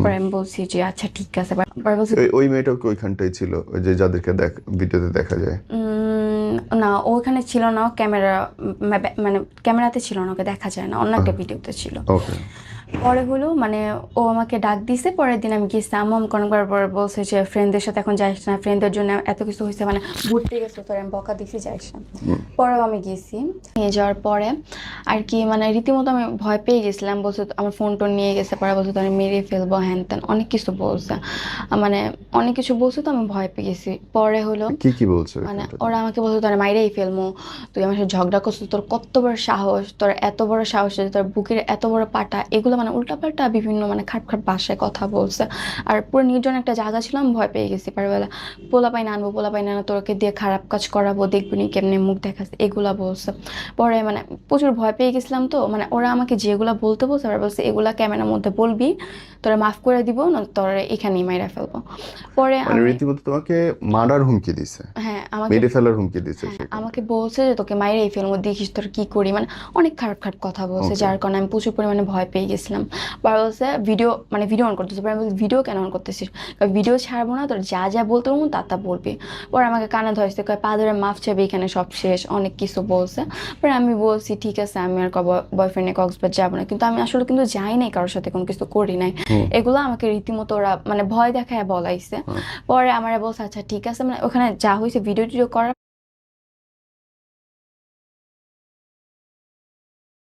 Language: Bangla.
পরে আমি বলছি যে আচ্ছা ঠিক আছে। পরে বলছি ওই মেয়েটা ওইখানটাই ছিল, ওই যে যাদেরকে ভিডিওতে দেখা যায়? না ওখানে ছিল না, ক্যামেরা মানে ক্যামেরাতে ছিল না, ওকে দেখা যায় না, অন্য একটা ভিডিওতে ছিল। ওকে। পরে হলো মানে ও আমাকে ডাক দিছে, পরের দিন আমি গেছি। আম্মু আমাকে অনেকবার পরে বলছে যে ফ্রেন্ডদের সাথে এখন যাইস না, ফ্রেন্ডদের জন্য এত কিছু হয়েছে, মানে ঘুরতে গেছো তোর, আমি বকা দিছি যাইস না। পরেও আমি গেছি। নিয়ে যাওয়ার পরে আর কি মানে রীতিমতো আমি ভয় পেয়ে গেছিলাম। বলছে আমার ফোন টোন নিয়ে গেছে, পরে বলছে তো আমি মেরে ফেলবো, হ্যান ত্যান অনেক কিছু বলছে, মানে অনেক কিছু বলছে। তো আমি ভয় পেয়ে গেছি। পরে হলো কি কি বলছো মানে ওইখানটাতে? ওরা আমাকে বলতো তোর মাইরেই ফেলমু, তুই আমার সাথে ঝগড়া করছিস, তোর কত বড় সাহস, তোর এত বড় সাহস যে তোর বুকের এত বড় পাটা, এগুলো মানে উল্টাপাল্টা বিভিন্ন মানে খারাপ খারাপ ভাষায় কথা বলছে। আর পুরো নির্জন একটা জায়গা ছিল, আমি ভয় পেয়ে গেছি। পারবেলা পোলা পাই না আনবো, পোলা পাই না তোরকে দিয়ে খারাপ কাজ করাবো, দেখবি নি কেমনে মুখ দেখাচ্ছে, এগুলা বলছে। পরে মানে প্রচুর ভয় পেয়ে গেছিলাম। তো মানে ওরা আমাকে যেগুলা বলতে বলছে, ওরা বলছে এগুলা ক্যামেরার মধ্যে বলবি, তোরা মাফ করে দিব না, তোরা এখানেই মাইরা ফেলবো। পরে মানে আমি রীতিমতো তোমাকে মার্ডার হুমকি দিছে, হ্যাঁ আমাকে মেরে ফেলার হুমকি দিছে হ্যাঁ সেখানে? আমাকে বলছে যে তোকে মাইরে এই ফেলবো, দেখিস তোর কি করি, মানে অনেক খারাপ খারাপ কথা বলছে, ওকে। যার কারণে আমি প্রচুর পরিমাণে ভয় পেয়ে গেছিলাম। পরে বলছে ভিডিও মানে ভিডিও অন করতেছে। পরে আমি বলছি ভিডিও কেন অন করতেছিস? ভিডিও ছাড়বো না, তোর যা যা বলতে পারবো তা তা বলবি। পরে আমাকে কানে ধরেছে, কয় পা ধরে মাফ চাবি, এখানে সব শেষ, অনেক কিছু বলছে। পরে আমি বলছি ঠিক আছে, আমি আর বয়ফ্রেন্ডে কক্সবাজার যাবো না, কিন্তু আমি আসলে কিন্তু যাই নাই, কারোর সাথে কোনো কিছু করি নাই। হুম। এগুলো আমাকে রীতিমতো ওরা মানে ভয় দেখায় বলাইছে। হ্যাঁ। পরে আমার বলছে আচ্ছা ঠিক আছে, মানে ওখানে যা হয়েছে ভিডিও টিডিও করার